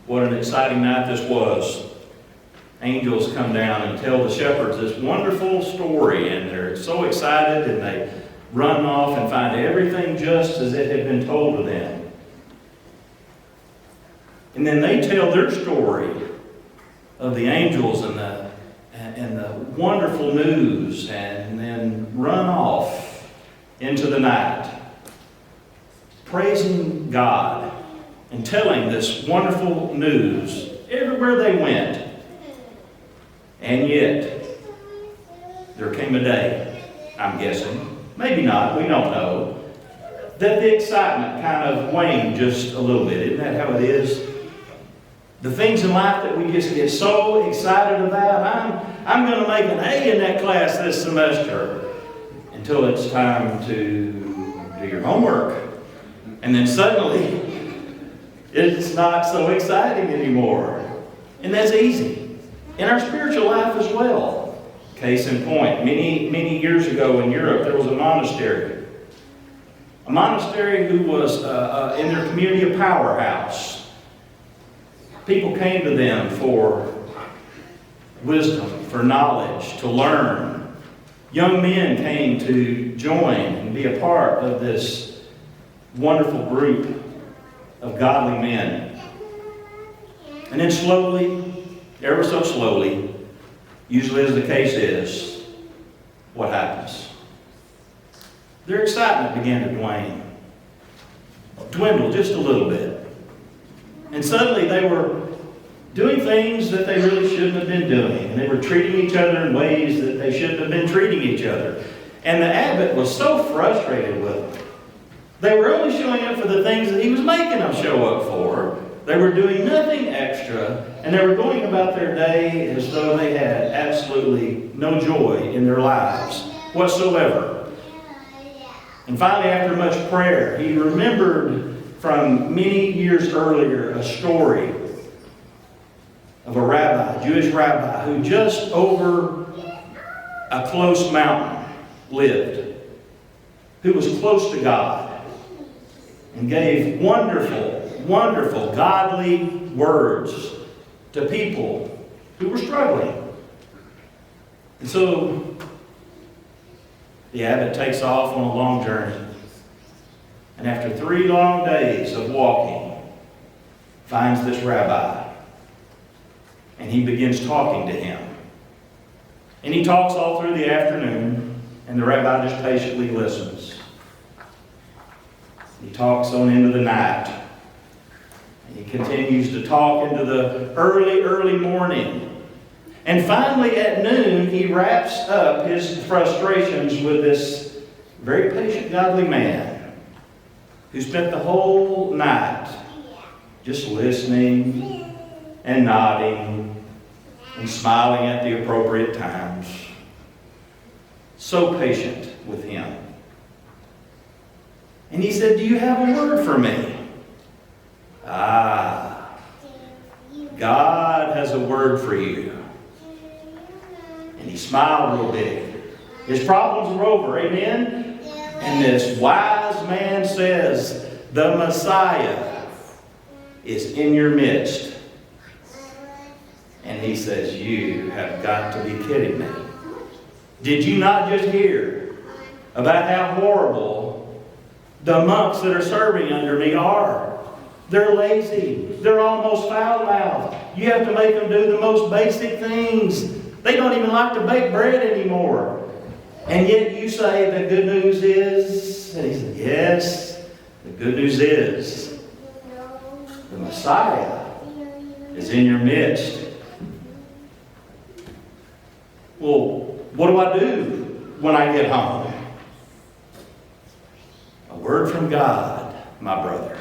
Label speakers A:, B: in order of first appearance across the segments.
A: What an exciting night this was. Angels come down and tell the shepherds this wonderful story, and they're so excited, and they run off and find everything just as it had been told to them. And then they tell their story of the angels and the wonderful news, and then run off into the night, praising God and telling this wonderful news everywhere they went. And yet, there came a day, I'm guessing, maybe not, we don't know, that the excitement kind of waned just a little bit. Isn't that how it is? The things in life that we just get so excited about, I'm going to make an A in that class this semester, until it's time to do your homework. And then suddenly, it's not so exciting anymore. And that's easy. In our spiritual life as well. Case in point, many years ago in Europe, there was a monastery. A monastery who was in their community a powerhouse. People came to them for wisdom, for knowledge, to learn. Young men came to join and be a part of this wonderful group of godly men. And then slowly, ever so slowly, usually as the case is, what happens? Their excitement began to dwindle just a little bit. And suddenly they were doing things that they really shouldn't have been doing. And they were treating each other in ways that they shouldn't have been treating each other. And the abbot was so frustrated with them. They were only showing up for the things that he was making them show up for. They were doing nothing extra, and they were going about their day as though they had absolutely no joy in their lives whatsoever. And finally, after much prayer, he remembered from many years earlier a story of a Jewish rabbi, who just over a close mountain lived, who was close to God and gave wonderful, godly words to people who were struggling. And so the abbot takes off on a long journey. And after 3 long days of walking, finds this rabbi. And he begins talking to him. And he talks all through the afternoon, and the rabbi just patiently listens. He talks on into the night. He continues to talk into the early morning. And finally at noon, he wraps up his frustrations with this very patient, godly man who spent the whole night just listening and nodding and smiling at the appropriate times. So patient with him. And he said, "Do you have a word for me?" God has a word for you. And he smiled real big. His problems were over, amen? And this wise man says, the Messiah is in your midst. And he says, you have got to be kidding me. Did you not just hear about how horrible the monks that are serving under me are? They're lazy. They're almost foul-mouthed. You have to make them do the most basic things. They don't even like to bake bread anymore. And yet you say the good news is, and he said, yes, the good news is the Messiah is in your midst. Well, what do I do when I get home? A word from God, my brother.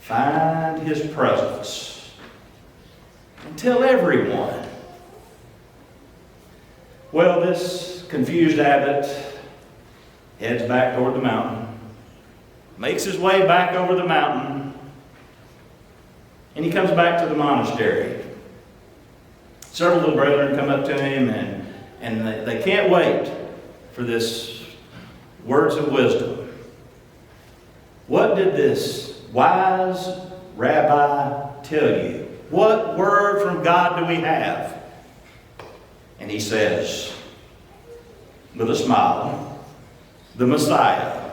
A: Find his presence and tell everyone. Well, this confused abbot heads back toward the mountain, makes his way back over the mountain, and he comes back to the monastery. Several little brethren come up to him, and they can't wait for this words of wisdom. What did this wise rabbi tell you? What word from God do we have? And he says, with a smile, the Messiah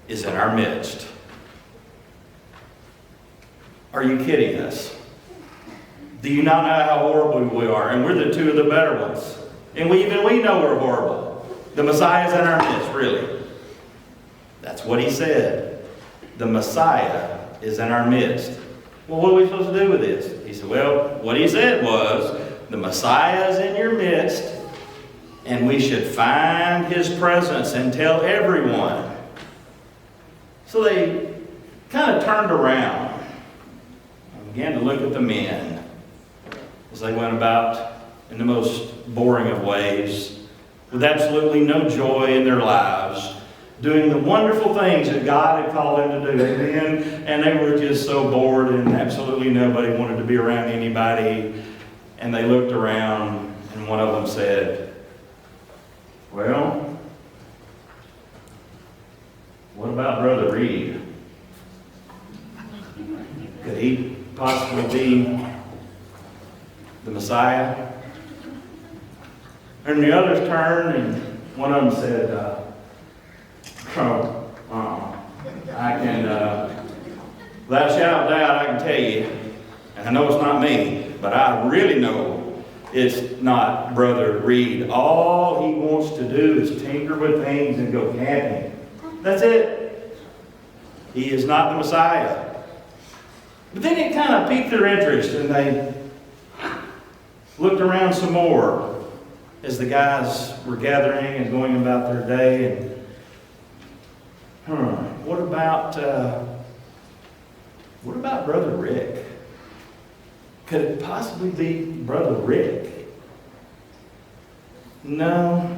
A: is in our midst. Are you kidding us? Do you not know how horrible we are? And we're the two of the better ones. And we know we're horrible. The Messiah's in our midst, really. That's what he said. The Messiah is in our midst. Well, what are we supposed to do with this? He said, well, what he said was, the Messiah is in your midst, and we should find his presence and tell everyone. So they kind of turned around and began to look at the men as they went about in the most boring of ways, with absolutely no joy in their lives, doing the wonderful things that God had called them to do. Amen. And they were just so bored, and absolutely nobody wanted to be around anybody. And they looked around, and one of them said, well, what about Brother Reed? Could he possibly be the Messiah? And the others turned, and one of them said, I can, without a shadow of doubt, I can tell you, and I know it's not me, but I really know it's not Brother Reed. All he wants to do is tinker with things and go camping. That's it. He is not the Messiah. But then it kind of piqued their interest, and they looked around some more as the guys were gathering and going about their day. And what about Brother Rick? Could it possibly be Brother Rick? No,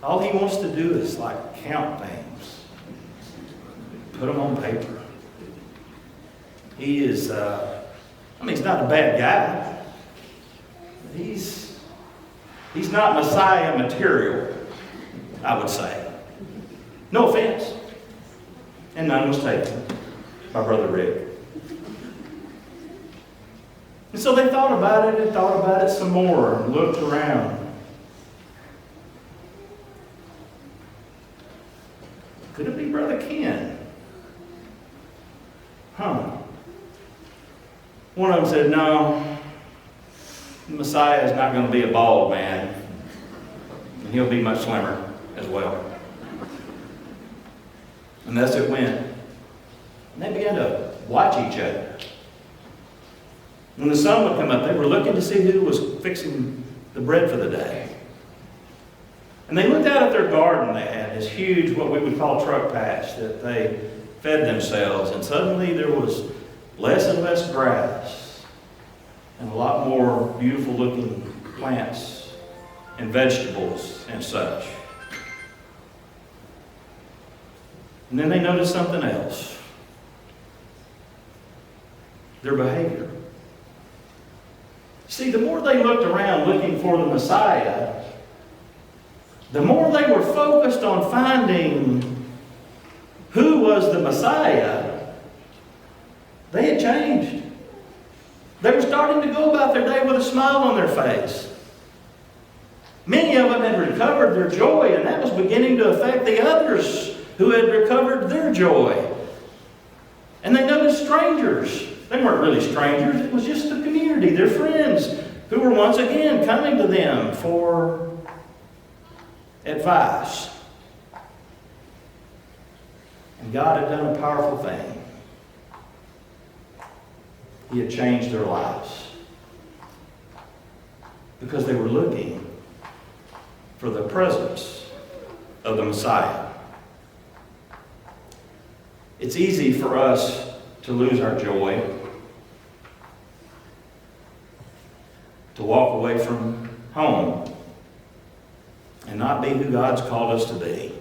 A: all he wants to do is like count things, put them on paper. He is, he's not a bad guy. He's not Messiah material, I would say. No offense. And none was taken by Brother Rick. And so they thought about it and thought about it some more and looked around. Could it be Brother Ken? One of them said, no, the Messiah is not going to be a bald man. And he'll be much slimmer as well. And thus it went. And they began to watch each other. When the sun would come up, they were looking to see who was fixing the bread for the day. And they looked out at their garden. They had this huge, what we would call truck patch that they fed themselves. And suddenly there was less and less grass and a lot more beautiful looking plants and vegetables and such. And then they noticed something else. Their behavior. See, the more they looked around looking for the Messiah, the more they were focused on finding who was the Messiah, they had changed. They were starting to go about their day with a smile on their face. Many of them had recovered their joy, and that was beginning to affect the others who had recovered their joy. And they noticed strangers. They weren't really strangers. It was just the community, their friends, who were once again coming to them for advice. And God had done a powerful thing. He had changed their lives. Because they were looking for the presence of the Messiah. It's easy for us to lose our joy, to walk away from home, and not be who God's called us to be.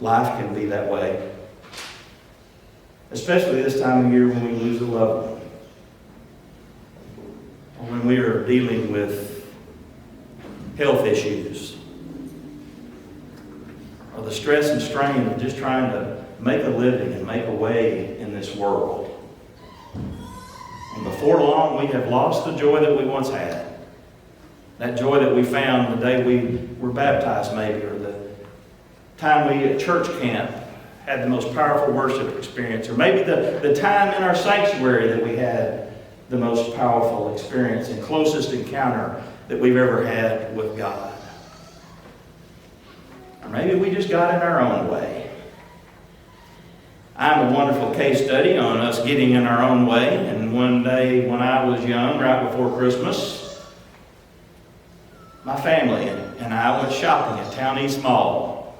A: Life can be that way, especially this time of year when we lose a loved one, or when we are dealing with health issues. or the stress and strain of just trying to make a living and make a way in this world. And before long, we have lost the joy that we once had. That joy that we found the day we were baptized, maybe, or the time we at church camp had the most powerful worship experience, or maybe the time in our sanctuary that we had the most powerful experience and closest encounter that we've ever had with God. Or maybe we just got in our own way. I'm a wonderful case study on us getting in our own way. And one day when I was young, right before Christmas, my family and I went shopping at Town East Mall.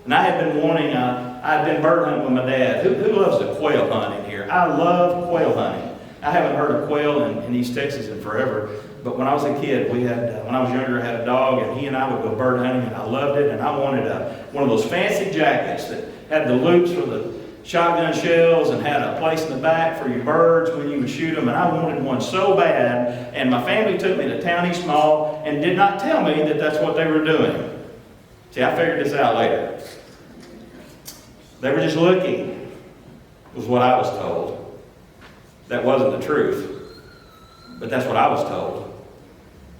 A: And I had been wanting, I'd been bird hunting with my dad. Who loves to quail hunt in here? I love quail hunting. I haven't heard of quail in East Texas in forever. But when I was a kid, when I was younger, I had a dog, and he and I would go bird hunting, and I loved it. And I wanted one of those fancy jackets that had the loops for the shotgun shells and had a place in the back for your birds when you would shoot them. And I wanted one so bad. And my family took me to Town East Mall and did not tell me that that's what they were doing. See, I figured this out later. They were just looking, was what I was told. That wasn't the truth, but that's what I was told.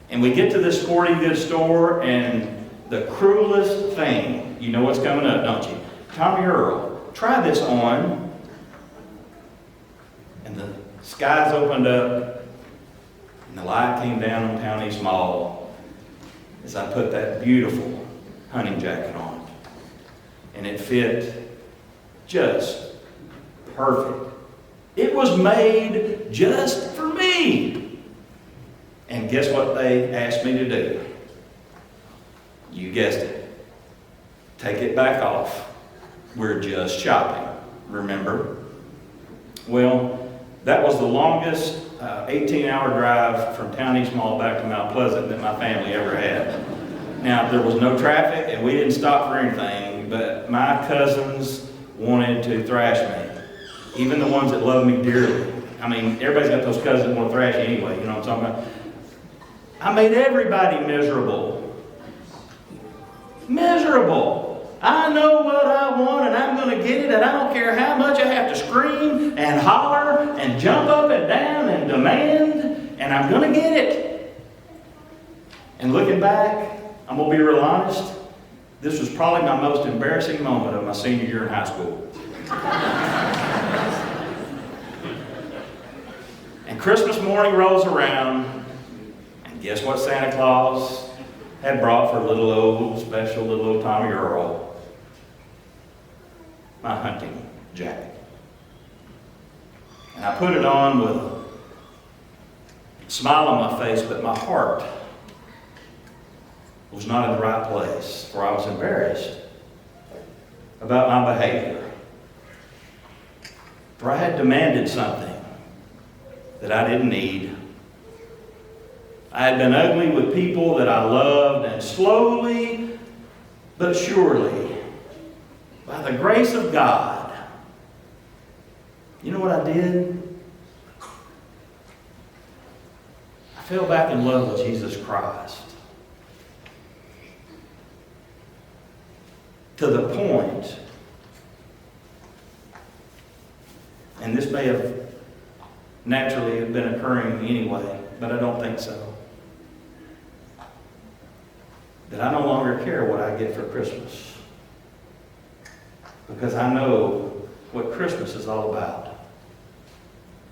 A: And we get to this sporting goods store, and the cruelest thing, you know what's coming up, don't you? Tommy Earl, try this on. And the skies opened up, and the light came down on Town East Mall as I put that beautiful hunting jacket on. And it fit just perfect. It was made just for me. And guess what they asked me to do? You guessed it. Take it back off. We're just shopping, remember? Well, that was the longest 18-hour drive from Town East Mall back to Mount Pleasant that my family ever had. Now, there was no traffic, and we didn't stop for anything, but my cousins wanted to thrash me. Even the ones that love me dearly. I mean, everybody's got those cousins that want to thrash you anyway, you know what I'm talking about? I made everybody miserable. Miserable. I know what I want and I'm going to get it, and I don't care how much I have to scream and holler and jump up and down and demand, and I'm going to get it. And looking back, I'm going to be real honest, this was probably my most embarrassing moment of my senior year in high school. And Christmas morning rolls around, and guess what Santa Claus had brought for little old Tommy Earl? My hunting jacket. And I put it on with a smile on my face, but my heart was not in the right place, for I was embarrassed about my behavior. For I had demanded something that I didn't need. I had been ugly with people that I loved, and slowly but surely, by the grace of God, you know what I did? I fell back in love with Jesus Christ. To the point, and this may have naturally been occurring anyway, but I don't think so, that I no longer care what I get for Christmas. Because I know what Christmas is all about.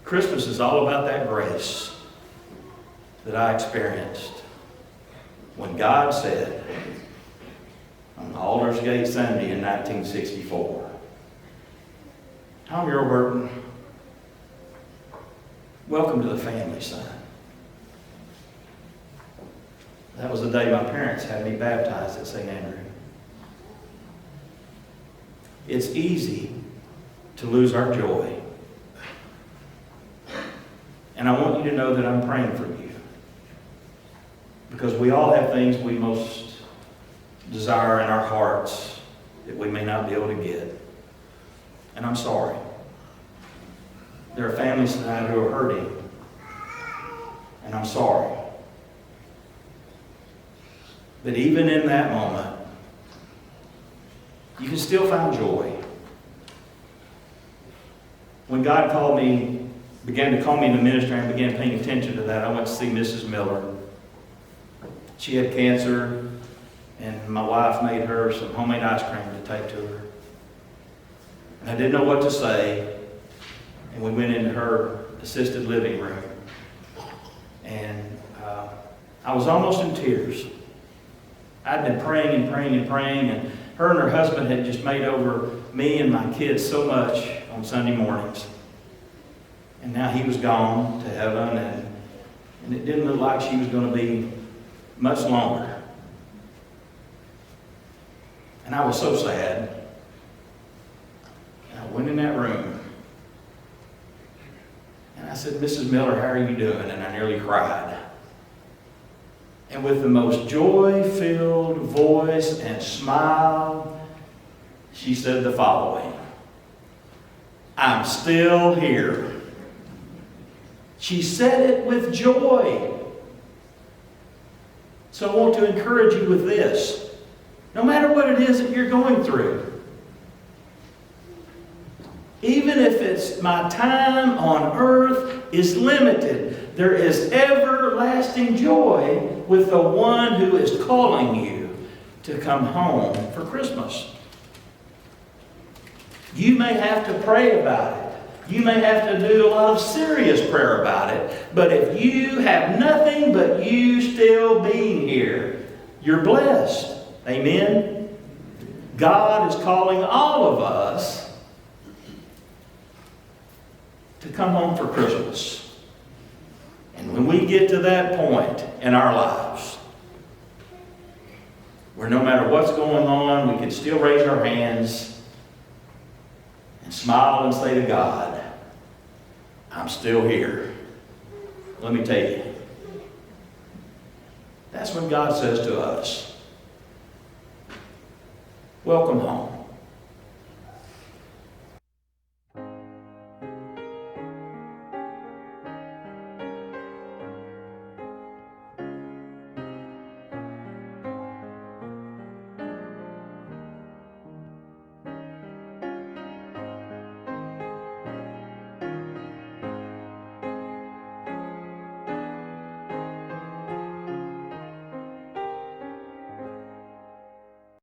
A: Christmas is all about that grace that I experienced when God said on Aldersgate Sunday in 1964, Tommy Earl Burton, welcome to the family, son. That was the day my parents had me baptized at St. Andrew. It's easy to lose our joy. And I want you to know that I'm praying for you. Because we all have things we most desire in our hearts that we may not be able to get. And I'm sorry. There are families tonight who are hurting. And I'm sorry. But even in that moment, you can still find joy. When God began to call me into ministry, and began paying attention to that, I went to see Mrs. Miller. She had cancer, and my wife made her some homemade ice cream to take to her. And I didn't know what to say, and we went into her assisted living room. And I was almost in tears. I'd been praying and praying and praying, and her and her husband had just made over me and my kids so much on Sunday mornings. And now he was gone to heaven, and it didn't look like she was going to be much longer. And I was so sad. And I went in that room, and I said, Mrs. Miller, how are you doing? And I nearly cried. And with the most joy-filled voice and smile, she said the following: I'm still here. She said it with joy. So I want to encourage you with this. No matter what it is that you're going through, even if it's my time on earth is limited, there is everlasting joy with the one who is calling you to come home for Christmas. You may have to pray about it. You may have to do a lot of serious prayer about it. But if you have nothing but you still being here, you're blessed. Amen? God is calling all of us to come home for Christmas. And when we get to that point in our lives, where no matter what's going on, we can still raise our hands and smile and say to God, I'm still here. Let me tell you, that's when God says to us, welcome home.